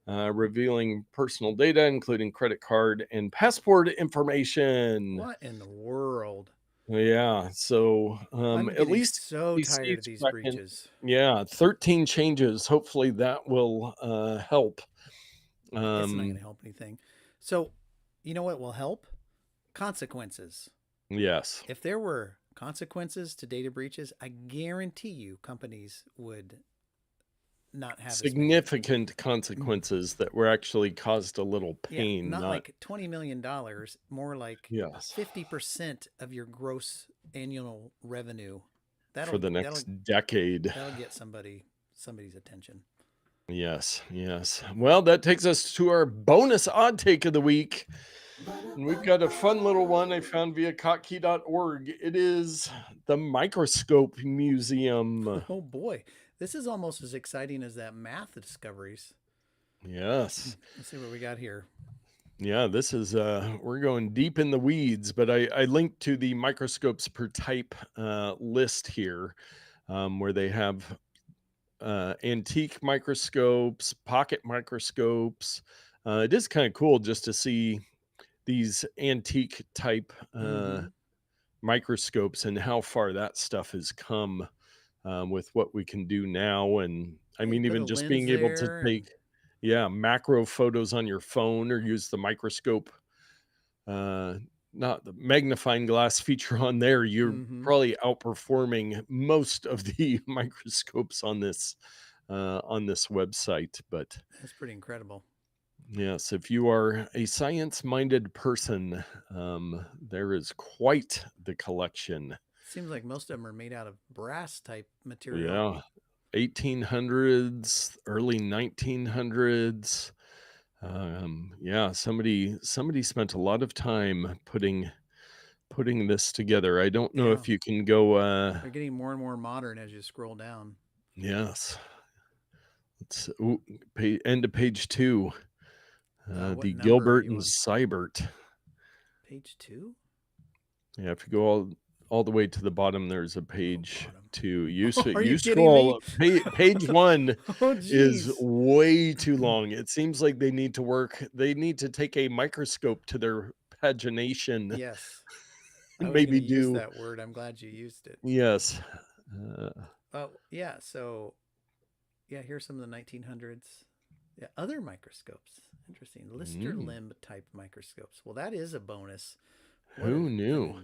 revealing personal data, including credit card and passport information. What in the world? Yeah, so I'm at getting least so FTC tired of is these tracking, breaches. yeah, 13 changes. Hopefully that will help. It's not going to Um, help anything. So, you know what will help? Consequences. yes. If there were consequences to data breaches, I guarantee you companies would not have as many. Significant consequences that were actually caused a little Yeah, pain, not not like $20 million, more like yes, 50% of your gross annual revenue. for That'll the that'll next decade. that'll get somebody's attention. Yes, yes. Well, that takes us to our bonus odd take of the week. And we've got a fun little one I found via kotkey.org. It is the Microscope Museum. Oh boy, this is almost as exciting as that math discoveries. Yes. Let's see what we got here. Yeah, this is we're going deep in the weeds, but I linked to the microscopes per type list here, where they have antique microscopes, pocket microscopes. It is kind of cool just to see these antique type Mm-hmm. microscopes and how far that stuff has come with what we can do now. And I Yeah, you mean, put even a just lens being able to there, and take, yeah, macro photos on your phone or use the microscope, uh, not the magnifying glass feature on there, you're mm-hmm. probably outperforming most of the microscopes on this website. But That's pretty incredible. yes, if you are a science-minded person, there is quite the collection. Seems like most of them are made out of brass type material. Yeah, 1800s, early 1900s. Yeah, somebody spent a lot of time putting this together. I don't know Yeah, if you can go. they're getting more and more modern as you scroll down. Yes, it's end of page two. What The number are Gilbert you and on? Seibert. Page two? Yeah, if you go all the way to the bottom, there's a Oh, page bottom. two. Are you You kidding scroll me? page one Oh, is jeez. way too long. It seems like they need to take a microscope to their pagination Yes, I and was going to maybe use do, that word. I'm glad you used it. yes. Uh, Oh, yeah. So, yeah, here's some of the 1900s. Yeah, other microscopes. Interesting. Lister mm, limb type microscopes. Well, that is a bonus. What who an knew?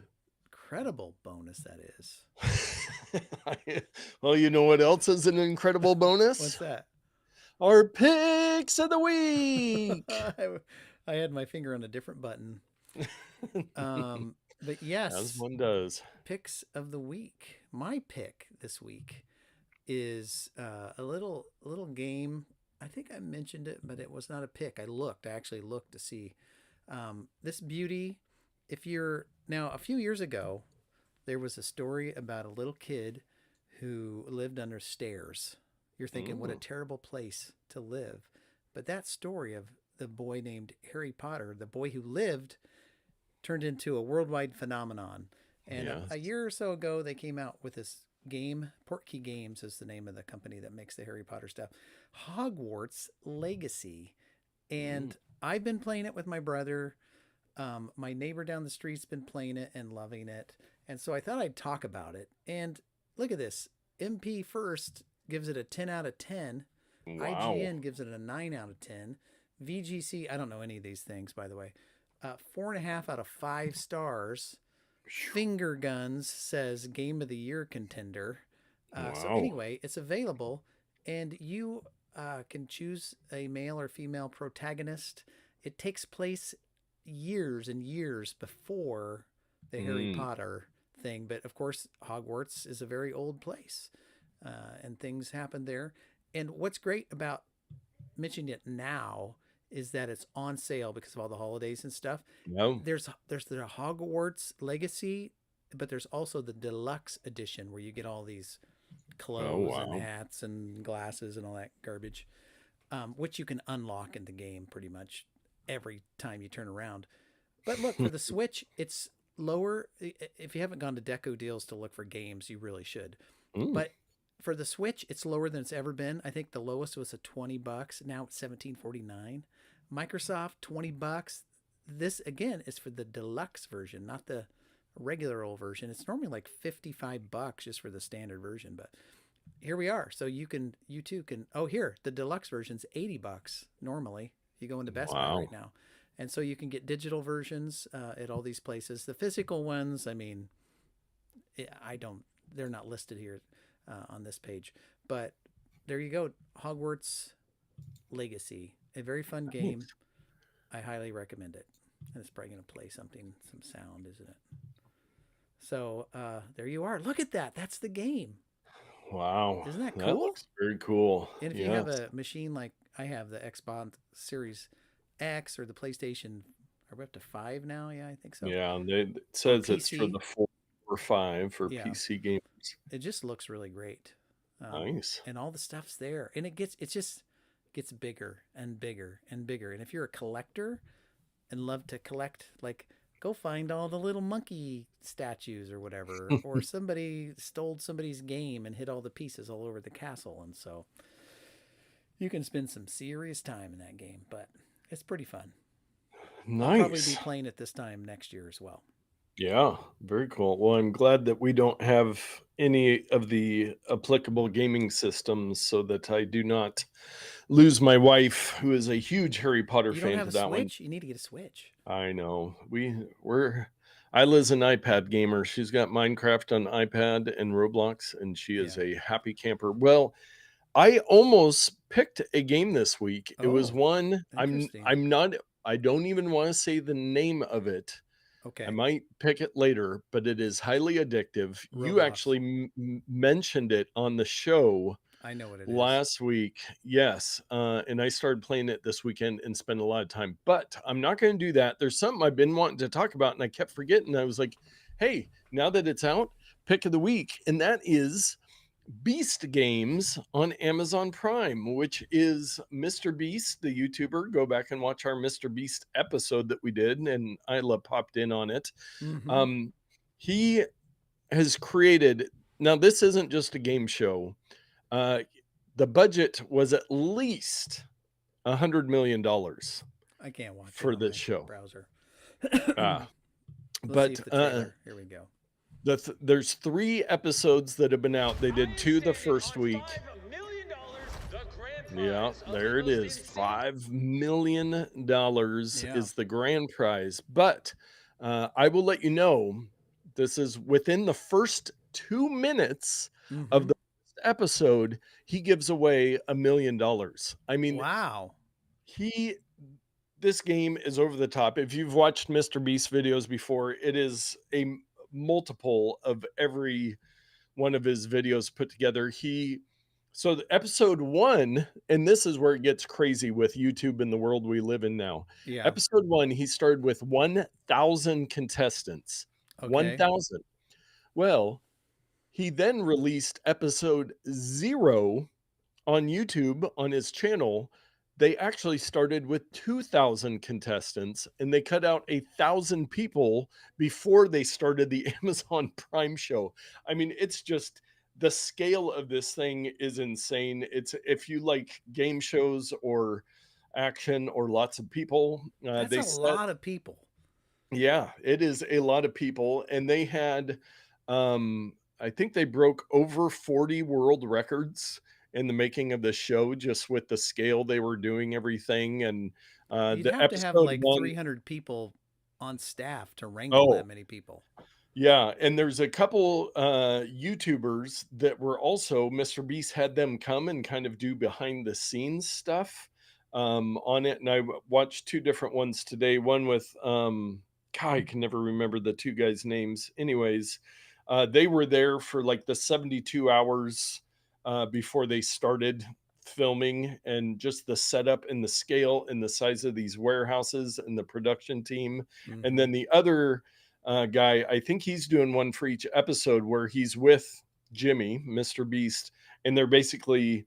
incredible bonus that is. Well, you know what else is an incredible What's bonus? that? Our picks of the week. I, I had my finger on a different button. But As yes, one does. picks of the week. My pick this week is a little game. I think I mentioned it, but it was not a pick. I looked. I actually looked to see this beauty. If you're now a few years ago, there was a story about a little kid who lived under stairs. You're thinking, what a Mm, terrible place to live. But that story of the boy named Harry Potter, the boy who lived, turned into a worldwide phenomenon. And a yes. year or so ago, they came out with this game. Portkey Games is the name of the company that makes the Harry Potter stuff. Hogwarts Legacy. Mm, And I've been playing it with my brother. My neighbor down the street's been playing it and loving it. And so I thought I'd talk about it. And look at this. MP First gives it a 10 out of 10. wow. IGN gives it a 9 out of 10. VGC, I don't know any of these things, by the way. 4.5 out of 5 stars. Finger Guns says Game of the Year contender. So Wow. anyway, it's available, and you can choose a male or female protagonist. It takes place years and years before the Harry Mm, Potter thing, but of course, Hogwarts is a very old place, and things happen there. And what's great about mentioning it now is that it's on sale because of all the holidays and stuff. no. There's the Hogwarts Legacy, but there's also the deluxe edition where you get all these Oh, clothes and wow. hats and glasses and all that garbage, which you can unlock in the game pretty much every time you turn around. But look, for the Switch, it's lower. If you haven't gone to Deco Deals to look for games, you really should. Mm, But for the Switch, it's lower than it's ever been. I think the lowest was at $20. Now it's 17.49. Microsoft $20. This again is for the deluxe version, not the regular old version. It's normally like $55 just for the standard version, but here we are. So you too can. Oh, here the deluxe version's $80 normally. You go into Best Buy wow. right now, and so you can get digital versions at all these places. The physical ones, I mean, I don't. They're not listed here on this page, but there you go. Hogwarts Legacy, a very fun game. Nice. I highly recommend it. And it's probably going to play some sound, isn't it? So there you are. Look at that. That's the game. Wow. Isn't that That cool? looks very cool. And if you have Yes. a machine like I have, the Xbox Series X or the PlayStation, are we up to 5 now? Yeah, I think so. Yeah, it Or says it's for PC. the 4 or 5 for Yeah, PC gamers. it just looks really great. Nice. And all the stuff's there. And it just gets bigger and bigger and bigger. And if you're a collector and love to collect, like, go find all the little monkey statues or whatever, or somebody stole somebody's game and hid all the pieces all over the castle. And so you can spend some serious time in that game, but it's pretty fun. I'll probably be Nice. playing it this time next year as well. Yeah, very cool. Well, I'm glad that we don't have any of the applicable gaming systems so that I do not lose my wife, who is a huge Harry Potter You don't fan, have to a that one. Switch? You need to get a Switch. I know. We're Isla's an iPad gamer. She's got Minecraft on iPad and Roblox, and she is Yeah. a happy camper. Well, I almost picked a game this week. It was Oh, one interesting. I'm not I don't even want to say the name of it. I Okay. might pick it later, but it is highly addictive. You Roblox. actually mentioned it on the show I know what it is. last week. Yes, and I started playing it this weekend and spent a lot of time. But I'm not going to do that. There's something I've been wanting to talk about, and I kept forgetting. I was like, "Hey, now that it's out, pick of the week," and that is Beast Games on Amazon Prime, which is Mr. Beast, the YouTuber. Go back and watch our Mr. Beast episode that we did, and Isla popped in on it. Mm-hmm. Um, he has created, now, this isn't just a game show. Uh, the budget was at least $100 million I can't watch it for on this my show. browser. Uh, Let's see but if the trailer. Here we go. there's 3 episodes that have been out. They did Prize 2 the standing first on week. $5 million, the grand Yeah, prize of the there it most is. insane. $5 million Yeah. is the grand prize. But I will let you know, this is within the first 2 minutes of Mm-hmm. the episode, he gives away $1 million. I mean, Wow. he this game is over the top. If you've watched Mr. Beast videos before, it is a multiple of every one of his videos put together. So the episode 1, and this is where it gets crazy with YouTube and the world we live in now. Yeah. Episode 1, he started with 1,000 contestants. Okay. 1,000. Well, he then released episode 0 on YouTube on his channel. They actually started with 2,000 contestants, and they cut out 1,000 people before they started the Amazon Prime show. I mean, it's just, the scale of this thing is insane. It's, if you like game shows or action or lots of people, That's they a set lot of people. yeah, it is a lot of people, and they had, I think they broke over 40 world records in the making of the show, just with the scale they were doing everying. And You'd the have to have episode like 1, 300 people on staff to wrangle oh, that many people. yeah, and there's a couple YouTubers that were also, Mr. Beast had them come and kind of do behind the scenes stuff on it. And I watched 2 different ones today. One with God, I can never remember the 2 guys' names. Anyways, they were there for like the 72 hours before they started filming, and just the setup and the scale and the size of these warehouses and the production team. And Mm-hmm. then the other guy, I think he's doing one for each episode where he's with Jimmy, Mr. Beast, and they're basically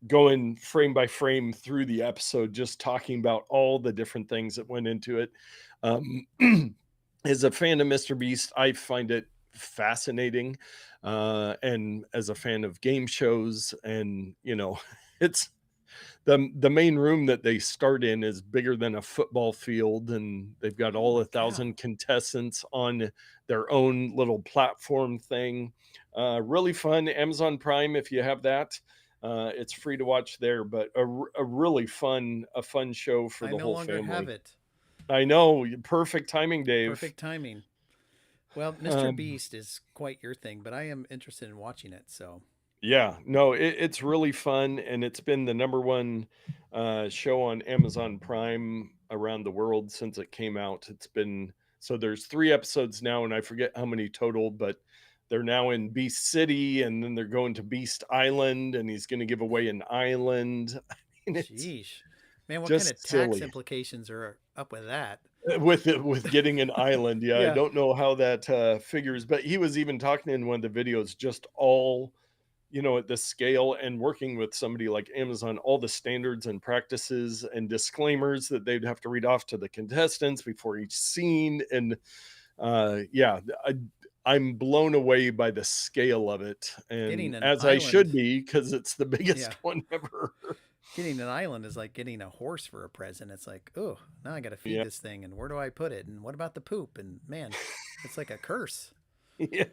going frame by frame through the episode, just talking about all the different things that went into it. Um, as a fan of Mr. Beast, I find it fascinating. And as a fan of game shows, and it's the main room that they start in is bigger than a football field, and they've got all Holy a cow. thousand contestants on their own little platform thing. Really fun. Amazon Prime, if you have that, it's free to watch there. But a really fun show for I the no whole longer have family. it. I know, perfect timing, Dave. Perfect timing. Well, Mr. Um, Beast is quite your thing, but I am interested in watching it. So, Yeah, no, it's really fun, and it's been the number one show on Amazon Prime around the world since it came out. It's been, so there's 3 episodes now, and I forget how many total, but they're now in Beast City, and then they're going to Beast Island, and he's going to give away an island. I mean, it's Sheesh. Man, what kind just of tax silly. implications are up with that? With getting an island, yeah, I Yeah. don't know how that figures, but he was even talking in one of the videos, just all, at the scale, and working with somebody like Amazon, all the standards and practices and disclaimers that they'd have to read off to the contestants before each scene. And yeah, I'm blown away by the scale of it, Getting and an as I should island. be, because it's the biggest Yeah. one ever. Getting an island is like getting a horse for a present. It's like, oh, now I got to feed Yeah. this thing, and where do I put it? And what about the poop? And man, it's like a curse. Yeah,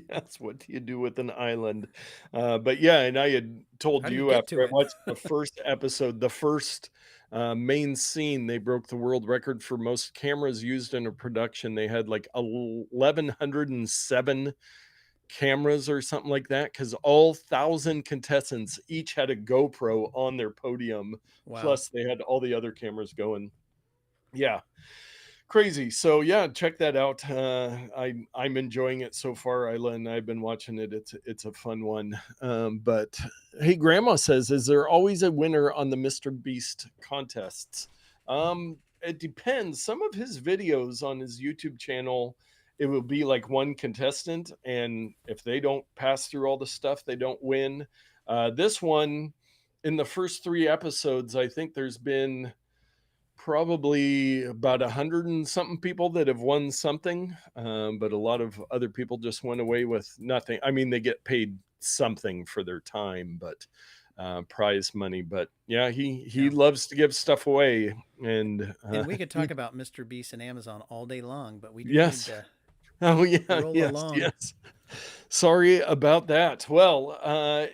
yes. What do you do with an island? But yeah, and I had told How do you you get after to I it? watched the first episode, the first main scene, they broke the world record for most cameras used in a production. They had like 1,107 cameras or something like that, because all 1,000 contestants each had a GoPro on their podium. Wow. Plus, they had all the other cameras going. Yeah, crazy. So yeah, check that out. I'm enjoying it so far. Isla and I've been watching it. It's a fun one. But hey, Grandma says, is there always a winner on the Mr. Beast contests? It depends. Some of his videos on his YouTube channel, it will be like one contestant, and if they don't pass through all the stuff, they don't win. This one, in the first 3 episodes, I think there's been probably about 100 and something people that have won something, but a lot of other people just went away with nothing. I mean, they get paid something for their time, but prize money. But yeah, he Yeah. loves to give stuff away, and And we could talk about Mr. Beast and Amazon all day long, but we do need yes. to Oh yeah, roll yes, along. yes. Sorry about that. Well,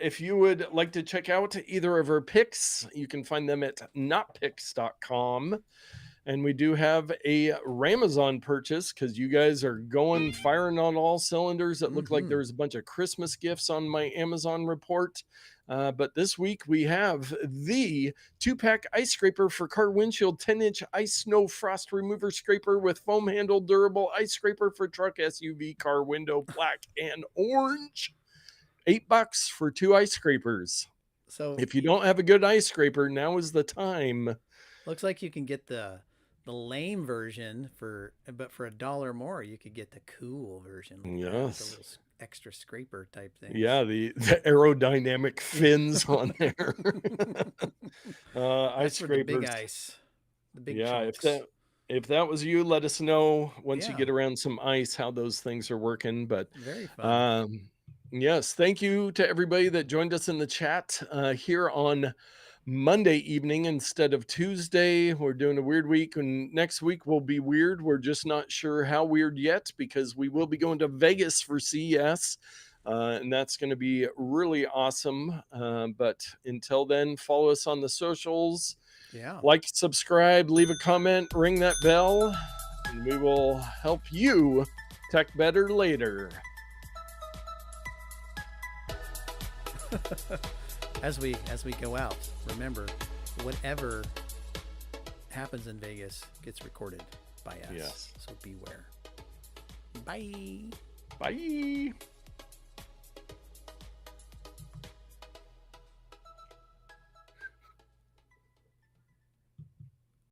if you would like to check out either of our picks, you can find them at notpicks.com. And we do have a Ramazon purchase, because you guys are going firing on all cylinders. It looked like there was a bunch of Christmas gifts on my Amazon report. But this week we have the 2-pack ice scraper for car windshield, 10-inch ice snow frost remover scraper with foam handle durable ice scraper for truck, SUV, car window, black and orange. $8 for 2 ice scrapers. So If you don't have a good ice scraper, now is the time. looks like you can get the lame version but for $1 more, you could get the cool version. With the Yes. little extra scraper type things. Yeah, the aerodynamic fins on there. Ice That's for the big scrapers. ice, the big Yeah, chunks. if that was you, let us know once you Yeah. get around some ice how those things are working. But Very fun. yes, thank you to everybody that joined us in the chat here on Monday evening instead of Tuesday. We're doing a weird week, and next week will be weird. We're just not sure how weird yet, because we will be going to Vegas for CES, and that's going to be really awesome. But until then, follow us on the socials, Yeah. like, subscribe, leave a comment, ring that bell, and we will help you tech better later. As we go out, remember, whatever happens in Vegas gets recorded by us. Yes. So beware. Bye. Bye.